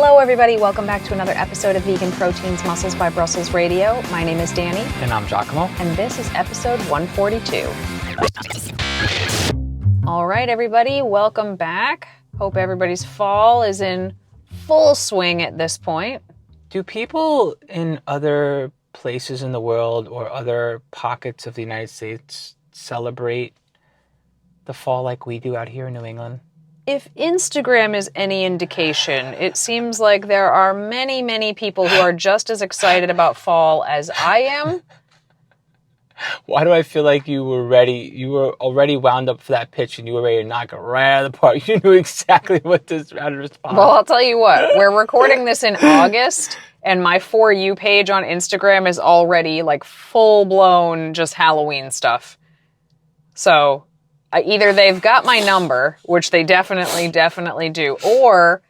Hello, everybody. Welcome back to another episode of Vegan Proteins Muscles by Brussels Radio. My name is Danny. And I'm Giacomo. And this is episode 142. All right, everybody. Welcome back. Hope everybody's fall is in full swing at this point. Do people in other places in the world or other pockets of the United States celebrate the fall like we do out here in New England? If Instagram is any indication, it seems like there are many, many people who are just as excited about fall as I am. Why do I feel like you were ready? You were already wound up for that pitch and you were ready to knock it right out of the park. You knew exactly what to respond. Well, I'll tell you what. We're recording this in August, and my For You page on Instagram is already like full-blown just Halloween stuff. So either they've got my number, which they definitely do, or,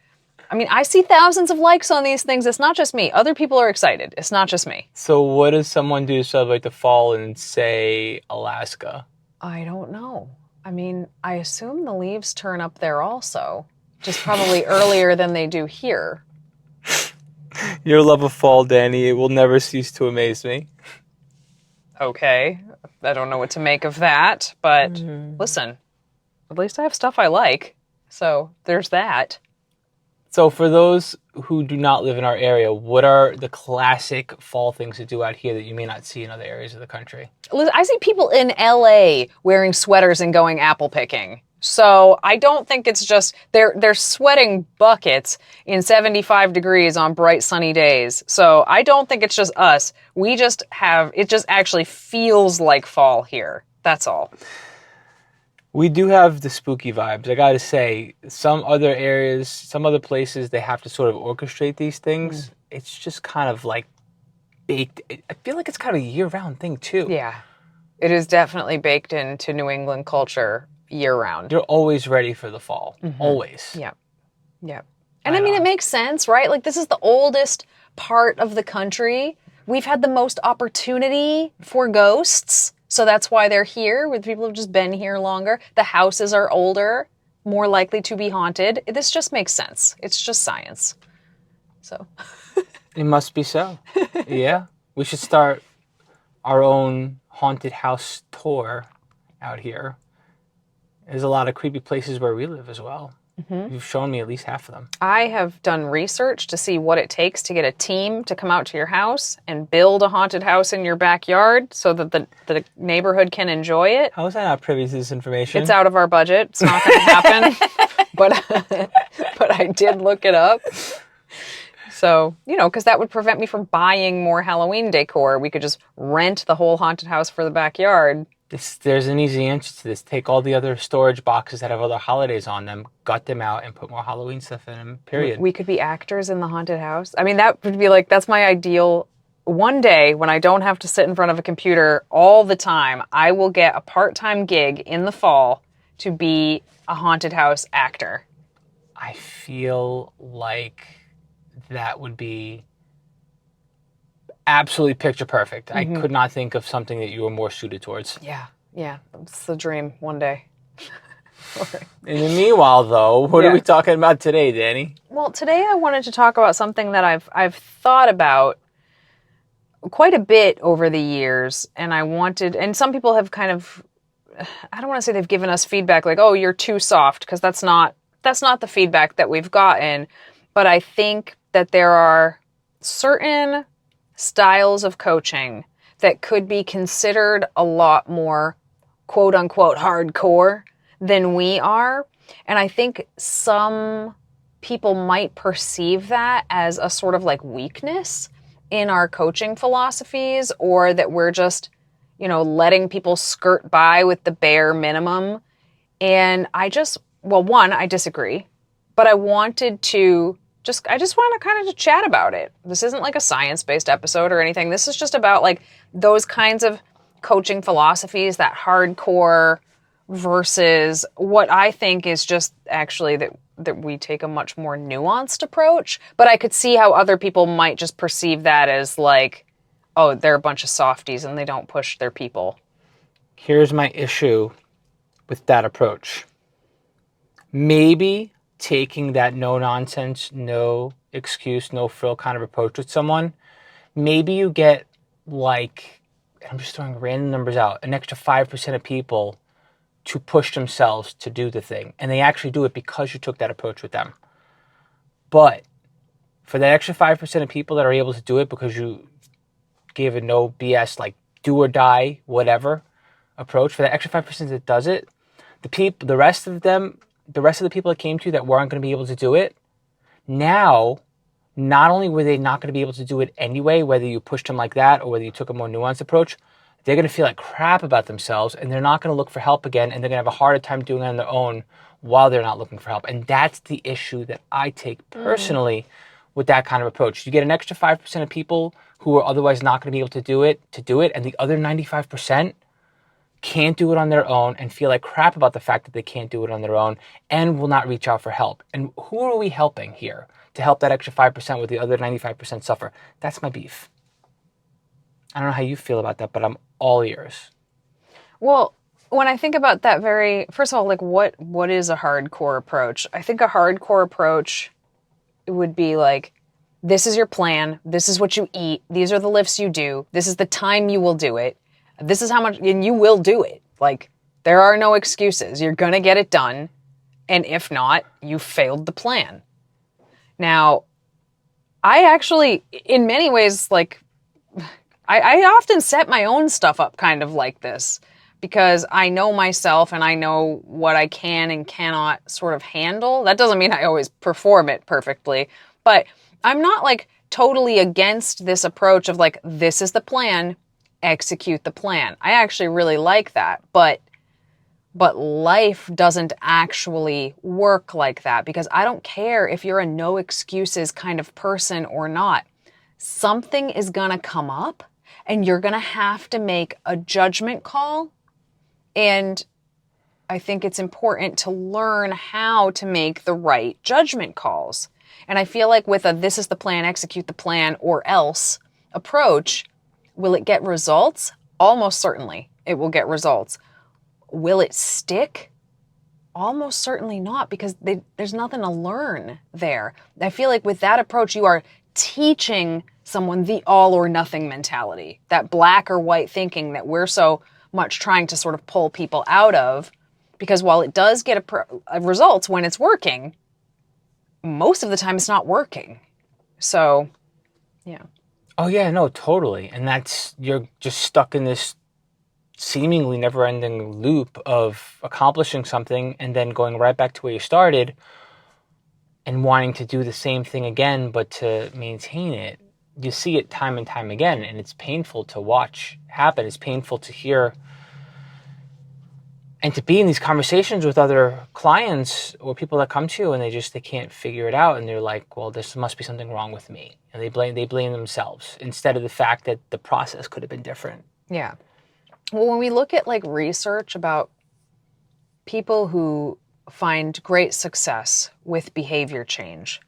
I mean, I see thousands of likes on these things. It's not just me. Other people are excited. It's not just me. So what does someone do to celebrate the fall in, say, Alaska? I don't know. I mean, I assume the leaves turn up there also, just probably earlier than they do here. Your love of fall, Danny, it will never cease to amaze me. Okay. I don't know what to make of that, but listen, at least I have stuff I like. So there's that. So for those who do not live in our area, what are the classic fall things to do out here that you may not see in other areas of the country? I see people in LA wearing sweaters and going apple picking. So I don't think it's just, they're sweating buckets in 75 degrees on bright sunny days. So I don't think it's just us. We just have, it just actually feels like fall here. That's all. We do have the spooky vibes. I got to say, some other areas, some other places, they have to sort of orchestrate these things. It's just kind of like baked. I feel like it's kind of a year-round thing too. Yeah, it is definitely baked into New England culture year-round. You're always ready for the fall. Always. Yeah. And I mean, it makes sense, right? Like, this is the oldest part of the country. We've had the most opportunity for ghosts. So that's why they're here, with people who've just been here longer. The houses are older, more likely to be haunted. This just makes sense. It's just science. So. It must be so. Yeah. We should start our own haunted house tour out here. There's a lot of creepy places where we live as well. You've shown me at least half of them. I have done research to see what it takes to get a team to come out to your house and build a haunted house in your backyard so that the neighborhood can enjoy it. How was I not privy to this information? It's out of our budget. It's not going to happen. But I did look it up. So, because that would prevent me from buying more Halloween decor. We could just rent the whole haunted house for the backyard. There's an easy answer to this. Take all the other storage boxes that have other holidays on them, gut them out, and put more Halloween stuff in them, period. We could be actors in the haunted house. I mean, that would be like, that's my ideal. One day, when I don't have to sit in front of a computer all the time, I will get a part-time gig in the fall to be a haunted house actor. I feel like that would be absolutely picture perfect. I could not think of something that you were more suited towards. Yeah, it's the dream one day. In the meanwhile, though, what are we talking about today, Danny? Well, today I wanted to talk about something that I've thought about quite a bit over the years, and some people have kind of, I don't want to say they've given us feedback like, oh, you're too soft, because that's not the feedback that we've gotten, but I think that there are certain styles of coaching that could be considered a lot more quote unquote hardcore than we are. And I think some people might perceive that as a sort of like weakness in our coaching philosophies, or that we're just, letting people skirt by with the bare minimum. And I disagree, but I wanted to I just want to kind of chat about it. This isn't like a science-based episode or anything. This is just about like those kinds of coaching philosophies, that hardcore versus what I think is just actually that we take a much more nuanced approach. But I could see how other people might just perceive that as like, oh, they're a bunch of softies and they don't push their people. Here's my issue with that approach. Maybe taking that no nonsense, no excuse, no frill kind of approach with someone, maybe you get like, I'm just throwing random numbers out, an extra 5% of people to push themselves to do the thing. And they actually do it because you took that approach with them. But for that extra 5% of people that are able to do it because you gave a no BS, like do or die, whatever approach, for that extra 5% that does it, the rest of the people that came to you that weren't going to be able to do it, now, not only were they not going to be able to do it anyway, whether you pushed them like that or whether you took a more nuanced approach, they're going to feel like crap about themselves and they're not going to look for help again, and they're going to have a harder time doing it on their own while they're not looking for help. And that's the issue that I take personally with that kind of approach. You get an extra 5% of people who are otherwise not going to be able to do it, and the other 95% can't do it on their own and feel like crap about the fact that they can't do it on their own and will not reach out for help. And who are we helping here to help that extra 5% with the other 95% suffer? That's my beef. I don't know how you feel about that, but I'm all ears. Well, when I think about that first of all, like what is a hardcore approach? I think a hardcore approach would be like, this is your plan. This is what you eat. These are the lifts you do. This is the time you will do it. This is how much, and you will do it. Like, there are no excuses. You're going to get it done. And if not, you failed the plan. Now, I actually, in many ways, like, I often set my own stuff up kind of like this because I know myself and I know what I can and cannot sort of handle. That doesn't mean I always perform it perfectly, but I'm not like totally against this approach of like, this is the plan, execute the plan. I actually really like that, but life doesn't actually work like that because I don't care if you're a no excuses kind of person or not. Something is going to come up and you're going to have to make a judgment call. And I think it's important to learn how to make the right judgment calls. And I feel like with a this is the plan, execute the plan, or else approach, will it get results? Almost certainly it will get results. Will it stick? Almost certainly not, because there's nothing to learn there. I feel like with that approach, you are teaching someone the all or nothing mentality, that black or white thinking that we're so much trying to sort of pull people out of, because while it does get a results when it's working, most of the time it's not working. So, yeah. Oh yeah, no, totally. And you're just stuck in this seemingly never-ending loop of accomplishing something and then going right back to where you started and wanting to do the same thing again, but to maintain it. You see it time and time again, and it's painful to watch happen. It's painful to hear and to be in these conversations with other clients or people that come to you and they can't figure it out, and they're like, well, this must be something wrong with me. And they blame themselves instead of the fact that the process could have been different. Yeah. Well, when we look at like research about people who find great success with behavior change,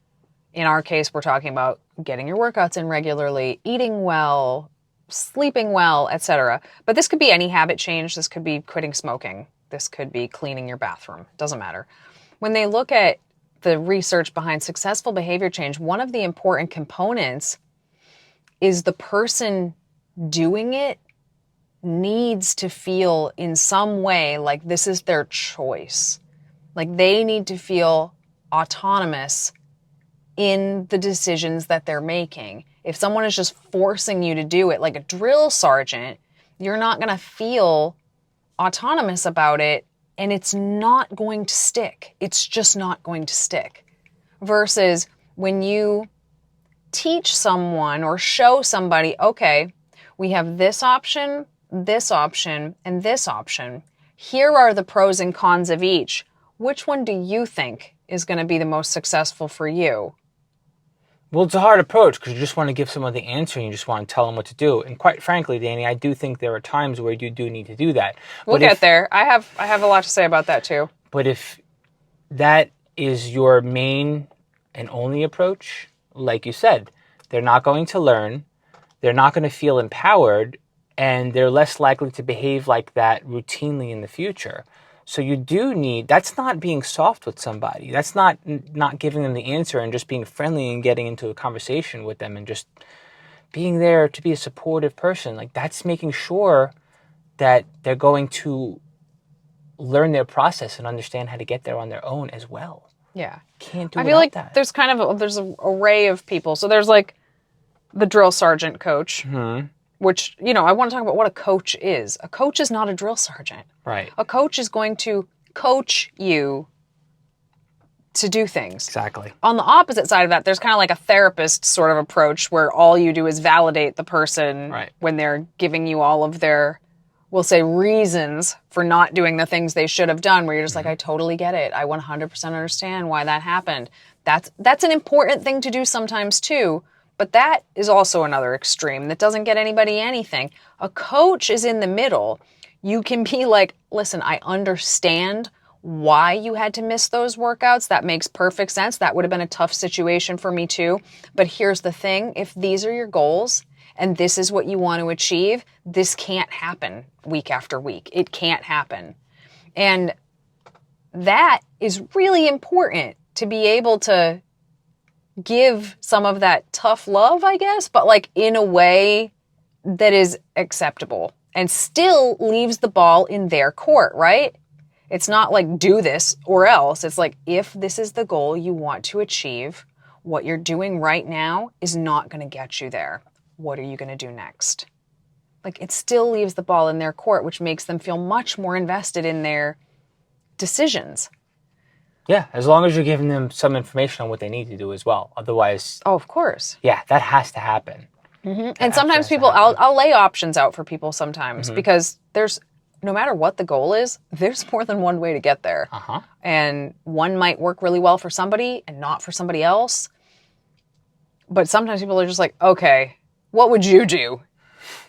in our case, we're talking about getting your workouts in regularly, eating well, sleeping well, etc. But this could be any habit change. This could be quitting smoking. This could be cleaning your bathroom. Doesn't matter. When they look at the research behind successful behavior change, one of the important components is the person doing it needs to feel in some way like this is their choice. Like they need to feel autonomous in the decisions that they're making. If someone is just forcing you to do it like a drill sergeant, you're not going to feel autonomous about it, and it's not going to stick. It's just not going to stick. Versus when you teach someone or show somebody, okay, we have this option, and this option. Here are the pros and cons of each. Which one do you think is going to be the most successful for you? Well, it's a hard approach because you just want to give someone the answer and you just want to tell them what to do. And quite frankly, Danny, I do think there are times where you do need to do that. We'll get there. I have a lot to say about that too. But if that is your main and only approach, like you said, they're not going to learn, they're not going to feel empowered, and they're less likely to behave like that routinely in the future. So you do need, that's not being soft with somebody. That's not giving them the answer and just being friendly and getting into a conversation with them and just being there to be a supportive person. Like, that's making sure that they're going to learn their process and understand how to get there on their own as well. Yeah. Can't do I feel without like that. there's kind of there's an array of people. So there's like the drill sergeant coach, which, you know, I want to talk about what a coach is. A coach is not a drill sergeant. Right. A coach is going to coach you to do things. Exactly. On the opposite side of that, there's kind of like a therapist sort of approach where all you do is validate the person when they're giving you all of their, we'll say, reasons for not doing the things they should have done, where you're just like, I totally get it. I 100% understand why that happened. That's an important thing to do sometimes too, but that is also another extreme that doesn't get anybody anything. A coach is in the middle. You can be like, listen, I understand why you had to miss those workouts. That makes perfect sense. That would have been a tough situation for me too. But here's the thing. If these are your goals and this is what you want to achieve, this can't happen week after week. It can't happen. And that is really important, to be able to give some of that tough love, I guess, but like in a way that is acceptable and still leaves the ball in their court, right? It's not like do this or else. It's like, if this is the goal you want to achieve, what you're doing right now is not going to get you there. What are you going to do next? Like, it still leaves the ball in their court, which makes them feel much more invested in their decisions. Yeah, as long as you're giving them some information on what they need to do as well. Otherwise, oh, of course. Yeah, that has to happen. And sometimes people, I'll lay options out for people sometimes because there's, no matter what the goal is, there's more than one way to get there. And one might work really well for somebody and not for somebody else. But sometimes people are just like, okay, what would you do?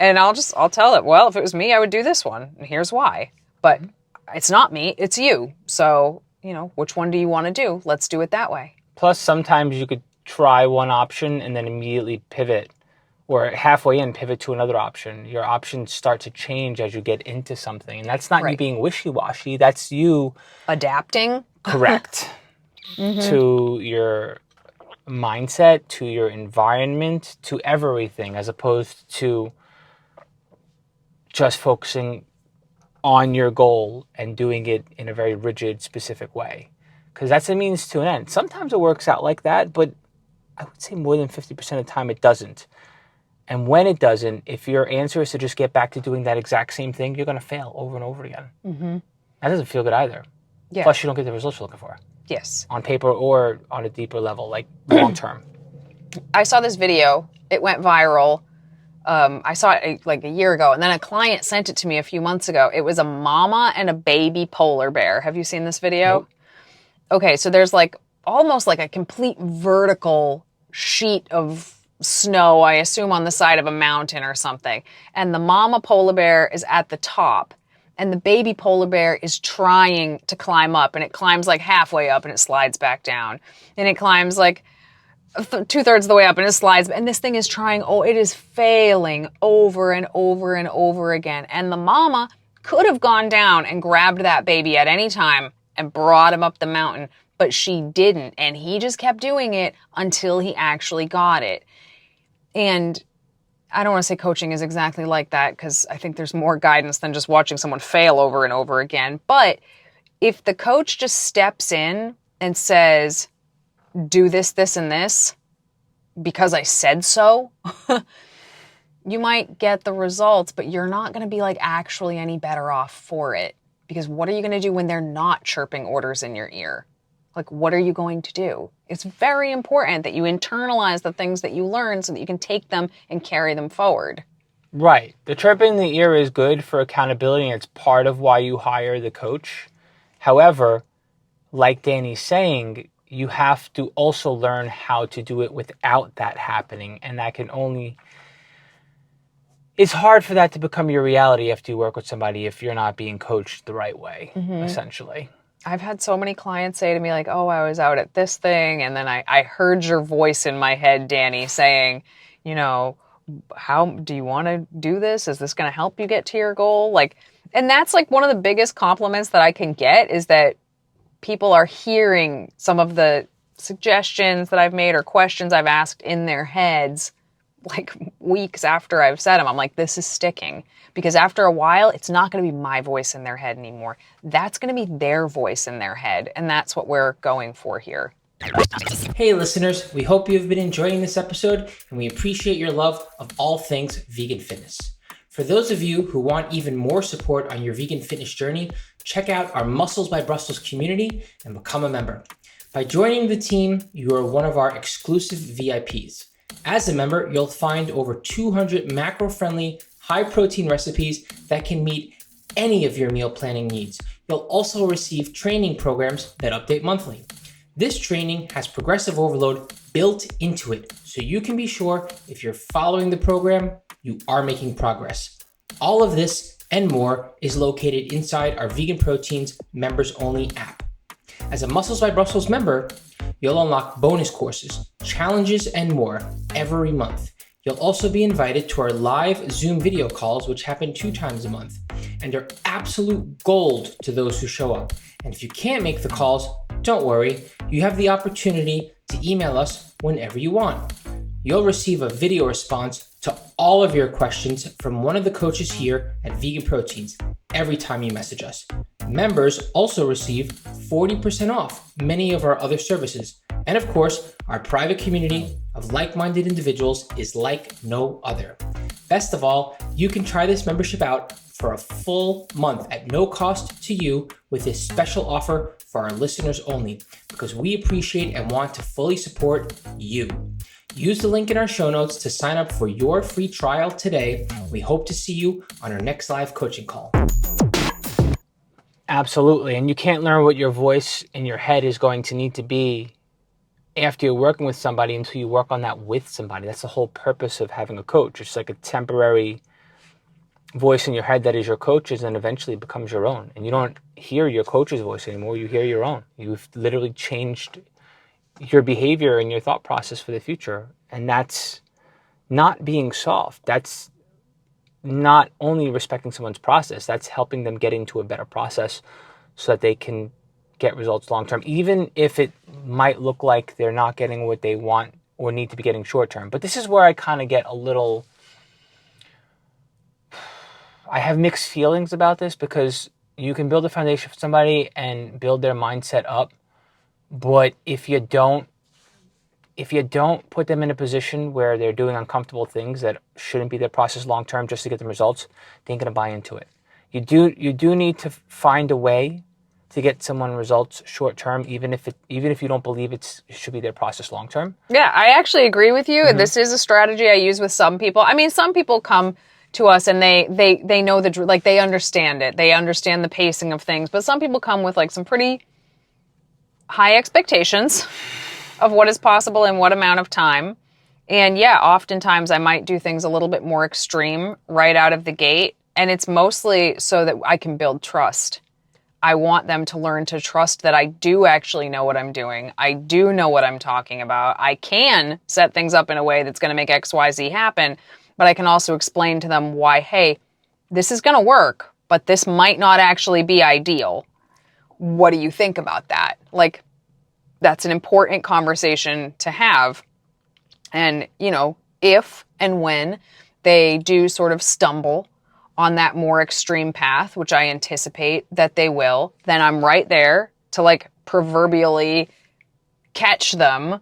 And I'll tell it, well, if it was me, I would do this one. And here's why. But it's not me, it's you. So, you know, which one do you want to do? Let's do it that way. Plus, sometimes you could try one option and then immediately pivot, or halfway in pivot to another option. Your options start to change as you get into something. And that's not you being wishy-washy. That's you adapting. Correct. To your mindset, to your environment, to everything, as opposed to just focusing on your goal and doing it in a very rigid, specific way. Because that's a means to an end. Sometimes it works out like that, but I would say more than 50% of the time it doesn't. And when it doesn't, if your answer is to just get back to doing that exact same thing, you're going to fail over and over again. That doesn't feel good either. Yeah. Plus, you don't get the results you're looking for. Yes. On paper or on a deeper level, like long term. I saw this video. It went viral. I saw it like a year ago, and then a client sent it to me a few months ago. It was a mama and a baby polar bear. Have you seen this video? Nope. Okay, so there's like almost like a complete vertical sheet of snow, I assume on the side of a mountain or something. And the mama polar bear is at the top. And the baby polar bear is trying to climb up. And it climbs like halfway up and it slides back down. And it climbs like 2/3 of the way up and it slides. And this thing is trying, it is failing over and over and over again. And the mama could have gone down and grabbed that baby at any time and brought him up the mountain. But she didn't. And he just kept doing it until he actually got it. And I don't want to say coaching is exactly like that, because I think there's more guidance than just watching someone fail over and over again. But if the coach just steps in and says, do this, this, and this, because I said so, you might get the results, but you're not going to be like actually any better off for it. Because what are you going to do when they're not chirping orders in your ear? Like, what are you going to do? It's very important that you internalize the things that you learn so that you can take them and carry them forward. Right. The chirping in the ear is good for accountability, and it's part of why you hire the coach. However, like Danny's saying, you have to also learn how to do it without that happening. And that can only... It's hard for that to become your reality after you work with somebody if you're not being coached the right way, essentially. I've had so many clients say to me like, I was out at this thing. And then I heard your voice in my head, Danny, saying, you know, how do you want to do this? Is this going to help you get to your goal? Like, And that's like one of the biggest compliments that I can get is that people are hearing some of the suggestions that I've made or questions I've asked in their heads like weeks after I've said them. I'm like, this is sticking. Because after a while, it's not going to be my voice in their head anymore. That's going to be their voice in their head. And that's what we're going for here. Hey listeners, we hope you've been enjoying this episode and we appreciate your love of all things vegan fitness. For those of you who want even more support on your vegan fitness journey, check out our Muscles by Brussels community and become a member. By joining the team, you are one of our exclusive VIPs. As a member, you'll find over 200 macro-friendly, high-protein recipes that can meet any of your meal planning needs. You'll also receive training programs that update monthly. This training has progressive overload built into it, so you can be sure if you're following the program, you are making progress. All of this and more is located inside our Vegan Proteins Members Only app. As a Muscles by Brussels member, you'll unlock bonus courses, challenges, and more every month. You'll also be invited to our live Zoom video calls, which happen 2 times a month, and are absolute gold to those who show up. And if you can't make the calls, don't worry, you have the opportunity to email us whenever you want. You'll receive a video response to all of your questions from one of the coaches here at Vegan Proteins every time you message us. Members also receive 40% off many of our other services. And of course, our private community of like-minded individuals is like no other. Best of all, you can try this membership out for a full month at no cost to you with this special offer for our listeners only, because we appreciate and want to fully support you. Use the link in our show notes to sign up for your free trial today. We hope to see you on our next live coaching call. Absolutely. And you can't learn what your voice in your head is going to need to be after you're working with somebody until you work on that with somebody. That's the whole purpose of having a coach. It's like a temporary voice in your head that is your coach's and eventually becomes your own. And you don't hear your coach's voice anymore. You hear your own. You've literally changed your behavior and your thought process for the future. And that's not being soft. That's not only respecting someone's process, that's helping them get into a better process so that they can get results long term, even if it might look like they're not getting what they want or need to be getting short term. But this is where I kind of get a little, I have mixed feelings about this, because you can build a foundation for somebody and build their mindset up. But if you don't put them in a position where they're doing uncomfortable things that shouldn't be their process long term just to get them results, they ain't gonna buy into it. You do need to find a way to get someone results short term, even if you don't believe it should be their process long term. Yeah, I actually agree with you. This is a strategy I use with some people. I mean, some people come to us and they know they understand it. They understand the pacing of things. But some people come with like some pretty high expectations of what is possible in what amount of time. And yeah, oftentimes I might do things a little bit more extreme right out of the gate. And it's mostly so that I can build trust. I want them to learn to trust that I do actually know what I'm doing. I do know what I'm talking about. I can set things up in a way that's going to make X, Y, Z happen. But I can also explain to them why, hey, this is going to work, but this might not actually be ideal. What do you think about that? Like, that's an important conversation to have. And, if and when they do sort of stumble on that more extreme path, which I anticipate that they will, then I'm right there to like proverbially catch them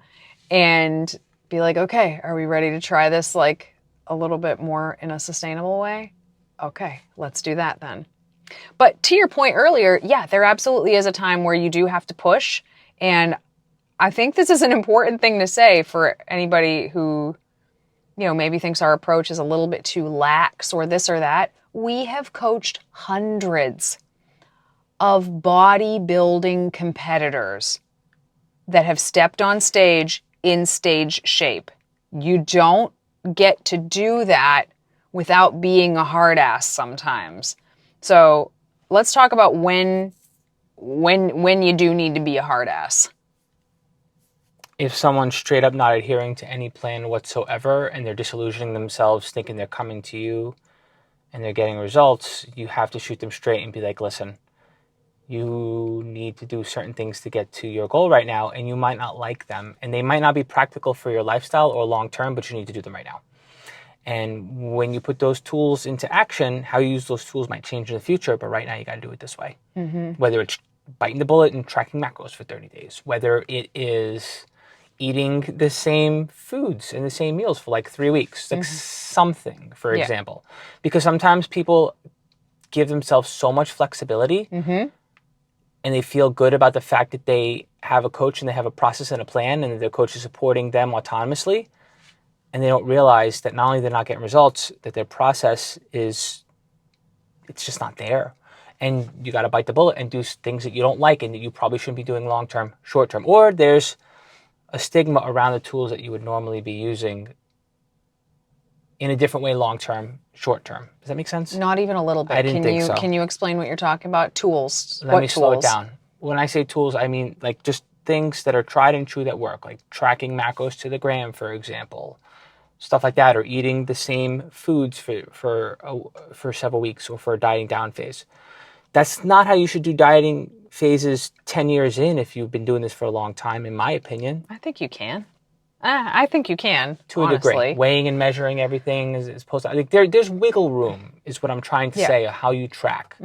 and be like, okay, are we ready to try this like a little bit more in a sustainable way? Okay, let's do that then. But to your point earlier, yeah, there absolutely is a time where you do have to push. And I think this is an important thing to say for anybody who, maybe thinks our approach is a little bit too lax or this or that. We have coached hundreds of bodybuilding competitors that have stepped on stage in stage shape. You don't get to do that without being a hard ass sometimes. So let's talk about when you do need to be a hard ass. If someone's straight up not adhering to any plan whatsoever and they're disillusioning themselves thinking they're coming to you and they're getting results, you have to shoot them straight and be like, listen, you need to do certain things to get to your goal right now, and you might not like them, and they might not be practical for your lifestyle or long term, but you need to do them right now. And when you put those tools into action, how you use those tools might change in the future, but right now you got to do it this way. Whether it's biting the bullet and tracking macros for 30 days, whether it is eating the same foods and the same meals for like 3 weeks, like something, for example. Because sometimes people give themselves so much flexibility and they feel good about the fact that they have a coach and they have a process and a plan and that their coach is supporting them autonomously. And they don't realize that not only they're not getting results, that their process it's just not there. And you got to bite the bullet and do things that you don't like and that you probably shouldn't be doing long-term, short-term. Or there's a stigma around the tools that you would normally be using in a different way, long-term, short-term. Does that make sense? Not even a little bit. I didn't think so. Can you explain what you're talking about? Tools. Let me slow it down. When I say tools, I mean like just things that are tried and true that work, like tracking macros to the gram, for example. Stuff like that, or eating the same foods for several weeks or for a dieting down phase. That's not how you should do dieting phases 10 years in if you've been doing this for a long time, in my opinion. I think you can. I think you can, to a degree. Weighing and measuring everything is supposed to... Like there's wiggle room, is what I'm trying to say, how you track.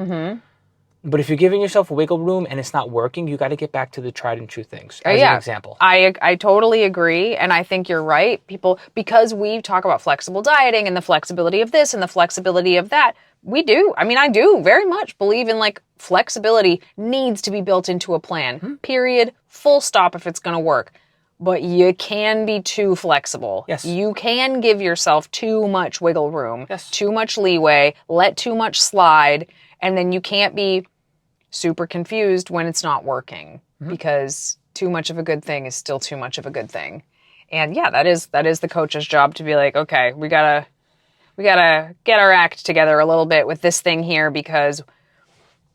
But if you're giving yourself wiggle room and it's not working, you got to get back to the tried and true things. As an example. I totally agree. And I think you're right. People, because we talk about flexible dieting and the flexibility of this and the flexibility of that, we do. I mean, I do very much believe in like flexibility needs to be built into a plan. Period. Full stop if it's going to work. But you can be too flexible. Yes. You can give yourself too much wiggle room, yes. too much leeway, let too much slide, and then you can't be super confused when it's not working because too much of a good thing is still too much of a good thing. And yeah, that is the coach's job to be like, okay, we gotta get our act together a little bit with this thing here, because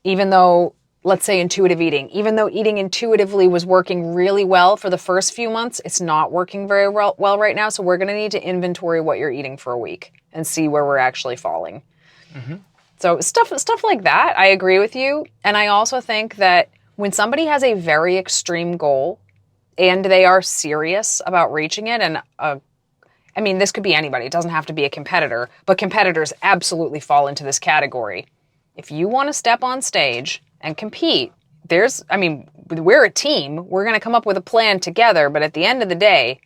even though, let's say intuitive eating, even though eating intuitively was working really well for the first few months, it's not working very well right now. So we're going to need to inventory what you're eating for a week and see where we're actually falling. So stuff like that, I agree with you. And I also think that when somebody has a very extreme goal and they are serious about reaching it, and I mean, this could be anybody. It doesn't have to be a competitor, but competitors absolutely fall into this category. If you want to step on stage and compete, we're a team. We're going to come up with a plan together. But at the end of the day,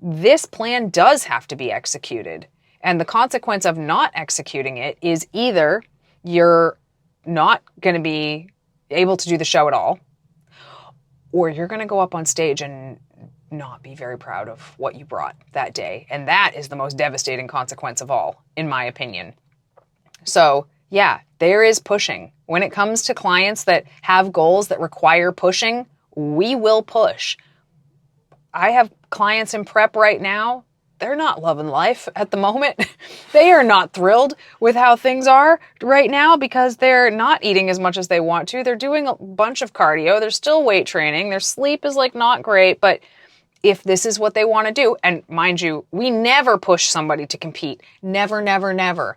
this plan does have to be executed. And the consequence of not executing it is either you're not going to be able to do the show at all, or you're going to go up on stage and not be very proud of what you brought that day. And that is the most devastating consequence of all, in my opinion. So yeah, there is pushing. When it comes to clients that have goals that require pushing, we will push. I have clients in prep right now. They're not loving life at the moment. They are not thrilled with how things are right now because they're not eating as much as they want to. They're doing a bunch of cardio. They're still weight training. Their sleep is like not great, but if this is what they want to do, and mind you, we never push somebody to compete. Never, never, never.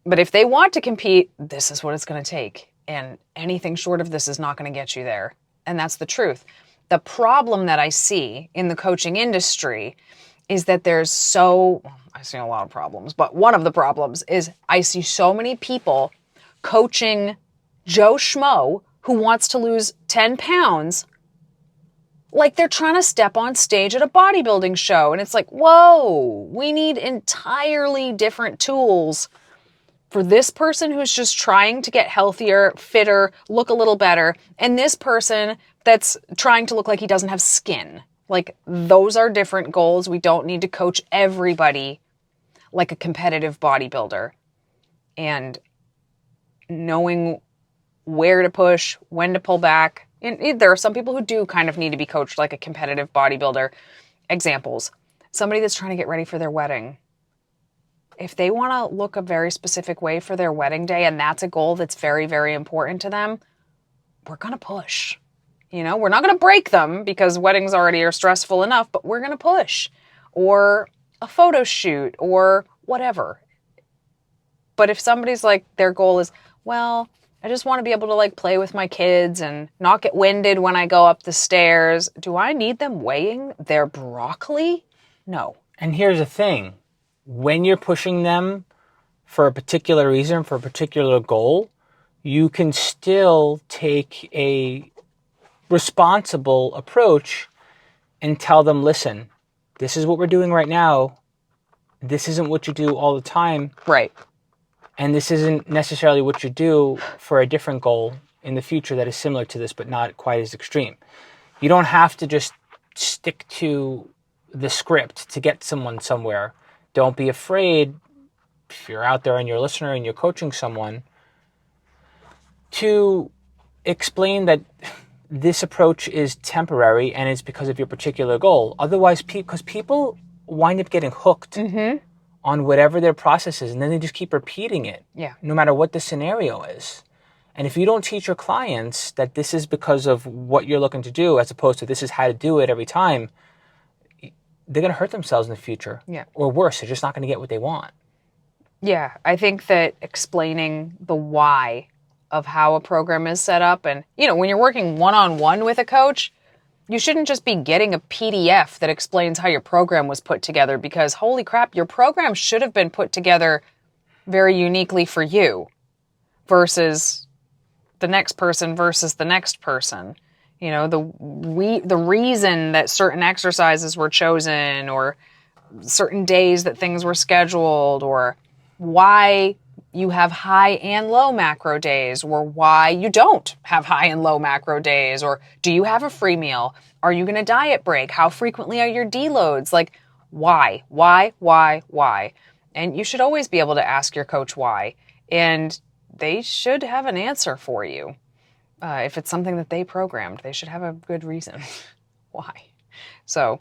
But if they want to compete, this is what it's going to take. And anything short of this is not going to get you there. And that's the truth. The problem that I see in the coaching industry is that I see a lot of problems, but one of the problems is I see so many people coaching Joe Schmo who wants to lose 10 pounds like they're trying to step on stage at a bodybuilding show. And it's like, whoa, we need entirely different tools for this person who's just trying to get healthier, fitter, look a little better, and this person that's trying to look like he doesn't have skin. Like, those are different goals. We don't need to coach everybody like a competitive bodybuilder. And knowing where to push, when to pull back. And there are some people who do kind of need to be coached like a competitive bodybuilder. Examples. Somebody that's trying to get ready for their wedding. If they want to look a very specific way for their wedding day, and that's a goal that's very, very important to them, we're going to push. You know, we're not going to break them because weddings already are stressful enough, but we're going to push. Or a photo shoot or whatever. But if somebody's like, their goal is, well, I just want to be able to like play with my kids and not get winded when I go up the stairs. Do I need them weighing their broccoli? No. And here's the thing. When you're pushing them for a particular reason, for a particular goal, you can still take a responsible approach and tell them, listen, this is what we're doing right now. This isn't what you do all the time. Right. And this isn't necessarily what you do for a different goal in the future that is similar to this, but not quite as extreme. You don't have to just stick to the script to get someone somewhere. Don't be afraid, if you're out there and you're a listener and you're coaching someone, to explain that this approach is temporary and it's because of your particular goal. Otherwise, because people wind up getting hooked on whatever their process is, and then they just keep repeating it, no matter what the scenario is. And if you don't teach your clients that this is because of what you're looking to do, as opposed to this is how to do it every time, they're going to hurt themselves in the future. Yeah. Or worse, they're just not going to get what they want. Yeah, I think that explaining the why of how a program is set up, and, you know, when you're working one-on-one with a coach, you shouldn't just be getting a PDF that explains how your program was put together, because holy crap, your program should have been put together very uniquely for you versus the next person versus the next person. You know, the reason that certain exercises were chosen, or certain days that things were scheduled, or why you have high and low macro days, or why you don't have high and low macro days, or do you have a free meal? Are you going to diet break? How frequently are your deloads? Like, why? And you should always be able to ask your coach why, and they should have an answer for you. If it's something that they programmed, they should have a good reason why. So,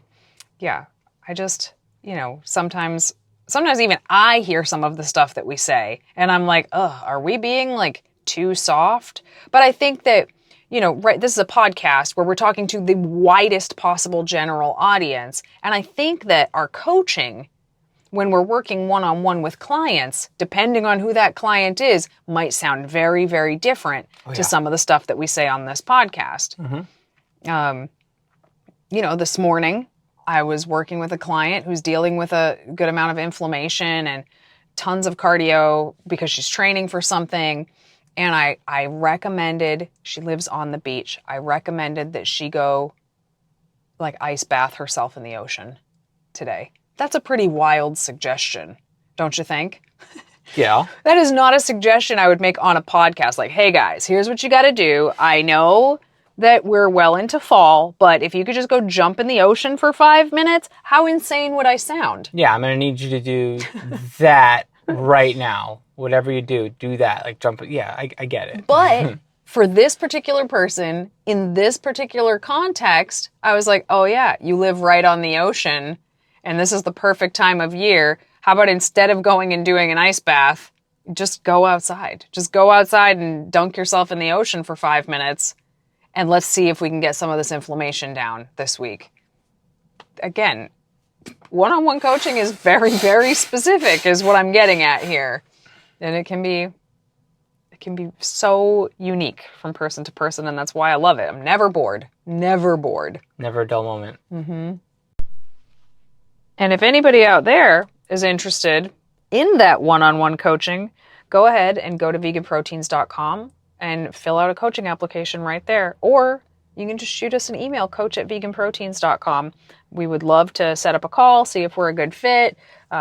yeah, I just, you know, sometimes even I hear some of the stuff that we say and I'm like, are we being like too soft? But I think that, you know, right, this is a podcast where we're talking to the widest possible general audience. And I think that our coaching, when we're working one-on-one with clients, depending on who that client is, might sound very, very different to some of the stuff that we say on this podcast. You know, this morning, I was working with a client who's dealing with a good amount of inflammation and tons of cardio because she's training for something. And I recommended, she lives on the beach, I recommended that she go like ice bath herself in the ocean today. That's a pretty wild suggestion, don't you think? Yeah. That is not a suggestion I would make on a podcast. Like, hey guys, here's what you got to do. I know that we're well into fall, but if you could just go jump in the ocean for 5 minutes, how insane would I sound? Yeah, I'm going to need you to do that right now. Whatever you do that. Like jump. Yeah, I get it. But for this particular person, in this particular context, I was like, oh yeah, you live right on the ocean and this is the perfect time of year. How about instead of going and doing an ice bath, just go outside. Just go outside and dunk yourself in the ocean for 5 minutes. And let's see if we can get some of this inflammation down this week. Again, one-on-one coaching is very, very specific is what I'm getting at here. And it can be so unique from person to person, and that's why I love it. I'm never bored. Never bored. Never a dull moment. Mm-hmm. And if anybody out there is interested in that one-on-one coaching, go ahead and go to veganproteins.com and fill out a coaching application right there. Or you can just shoot us an email, coach@veganproteins.com. We would love to set up a call, see if we're a good fit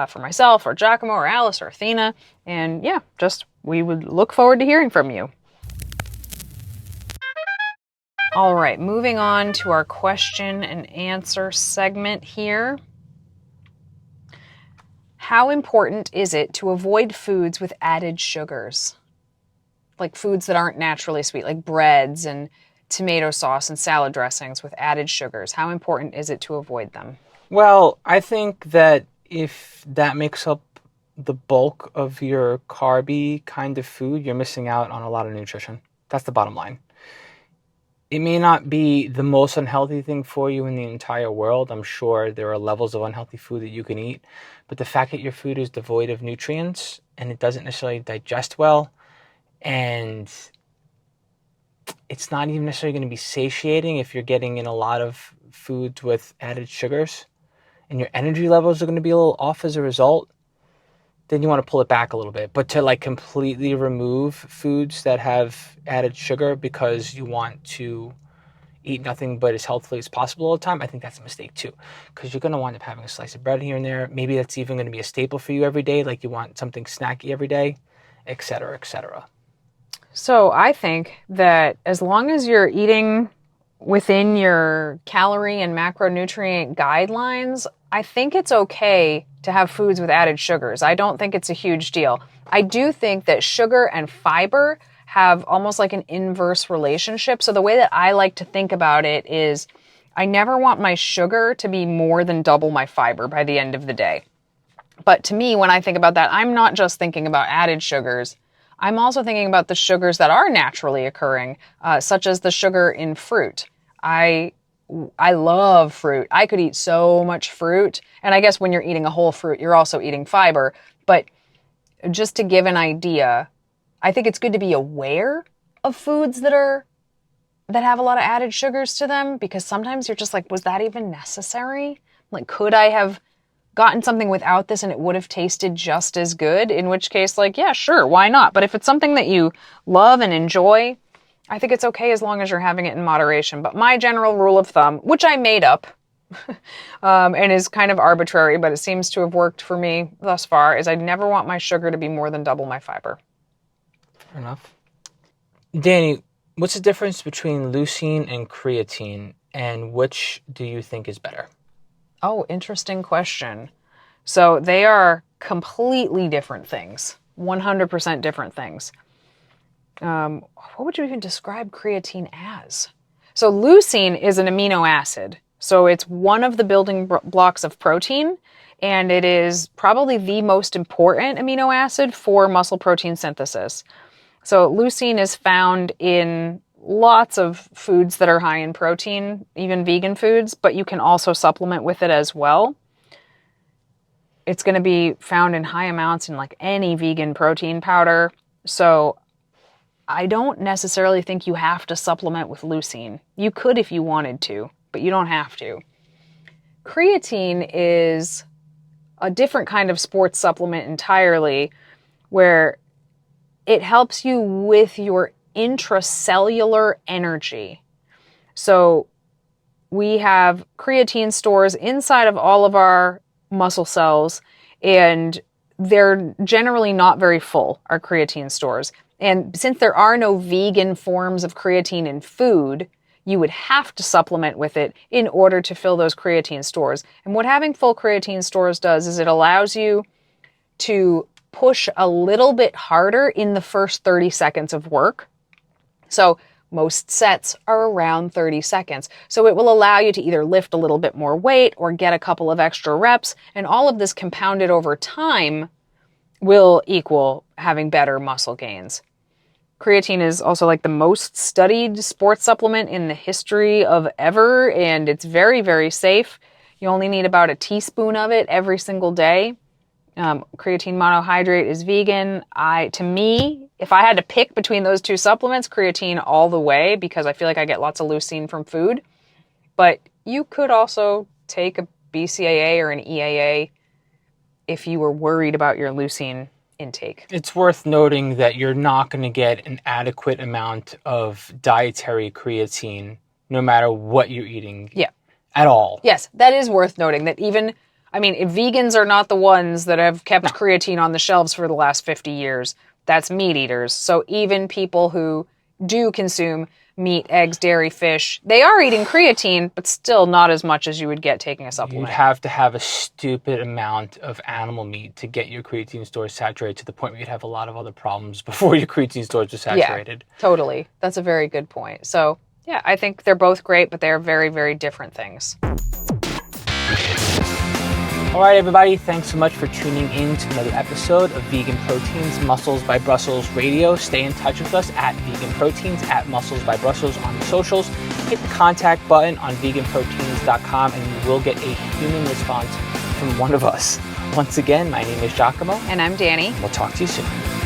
for myself or Giacomo or Alice or Athena. And yeah, we would look forward to hearing from you. All right, moving on to our question and answer segment here. How important is it to avoid foods with added sugars? Like foods that aren't naturally sweet, like breads and tomato sauce and salad dressings with added sugars. How important is it to avoid them? Well, I think that if that makes up the bulk of your carby kind of food, you're missing out on a lot of nutrition. That's the bottom line. It may not be the most unhealthy thing for you in the entire world. I'm sure there are levels of unhealthy food that you can eat. But the fact that your food is devoid of nutrients and it doesn't necessarily digest well, and it's not even necessarily going to be satiating if you're getting in a lot of foods with added sugars, and your energy levels are going to be a little off as a result, then you want to pull it back a little bit. But to like completely remove foods that have added sugar because you want to eat nothing but as healthfully as possible all the time, I think that's a mistake too, because you're going to wind up having a slice of bread here and there. Maybe that's even going to be a staple for you every day, like you want something snacky every day, et cetera, et cetera. So I think that as long as you're eating within your calorie and macronutrient guidelines, I think it's okay to have foods with added sugars. I don't think it's a huge deal. I do think that sugar and fiber have almost like an inverse relationship. So the way that I like to think about it is I never want my sugar to be more than double my fiber by the end of the day. But to me, when I think about that, I'm not just thinking about added sugars. I'm also thinking about the sugars that are naturally occurring, such as the sugar in fruit. I love fruit. I could eat so much fruit. And I guess when you're eating a whole fruit, you're also eating fiber. But just to give an idea, I think it's good to be aware of foods that have a lot of added sugars to them, because sometimes you're just like, was that even necessary? Like, could I have gotten something without this and it would have tasted just as good? In which case, like, yeah, sure, why not? But if it's something that you love and enjoy, I think it's okay as long as you're having it in moderation. But my general rule of thumb, which I made up and is kind of arbitrary, but it seems to have worked for me thus far, is I never want my sugar to be more than double my fiber. Fair enough. Danny, what's the difference between leucine and creatine, and which do you think is better? Oh, interesting question. So they are completely different things, 100% different things. What would you even describe creatine as? So leucine is an amino acid. So it's one of the building blocks of protein, and it is probably the most important amino acid for muscle protein synthesis. So leucine is found in lots of foods that are high in protein, even vegan foods, but you can also supplement with it as well. It's going to be found in high amounts in like any vegan protein powder. So I don't necessarily think you have to supplement with leucine. You could if you wanted to, but you don't have to. Creatine is a different kind of sports supplement entirely, where it helps you with your intracellular energy. So we have creatine stores inside of all of our muscle cells, and they're generally not very full, our creatine stores. And since there are no vegan forms of creatine in food, you would have to supplement with it in order to fill those creatine stores. And what having full creatine stores does is it allows you to push a little bit harder in the first 30 seconds of work. So most sets are around 30 seconds. So it will allow you to either lift a little bit more weight or get a couple of extra reps. And all of this compounded over time will equal having better muscle gains. Creatine is also like the most studied sports supplement in the history of ever, and it's very, very safe. You only need about a teaspoon of it every single day. Creatine monohydrate is vegan. To me, if I had to pick between those two supplements, creatine all the way, because I feel like I get lots of leucine from food. But you could also take a BCAA or an EAA if you were worried about your leucine intake. It's worth noting that you're not going to get an adequate amount of dietary creatine no matter what you're eating at all. Yes, that is worth noting that even, if vegans are not the ones that have kept creatine on the shelves for the last 50 years. That's meat eaters. So even people who do consume meat, eggs, dairy, fish, they are eating creatine, but still not as much as you would get taking a supplement. You'd have to have a stupid amount of animal meat to get your creatine stores saturated to the point where you'd have a lot of other problems before your creatine stores are saturated. Yeah, totally. That's a very good point. So yeah, I think they're both great, but they're very, very different things. All right, everybody, thanks so much for tuning in to another episode of Vegan Proteins Muscles by Brussels Radio. Stay in touch with us at Vegan Proteins, at Muscles by Brussels on the socials. Hit the contact button on veganproteins.com and you will get a human response from one of us. Once again, my name is Giacomo. And I'm Danny. We'll talk to you soon.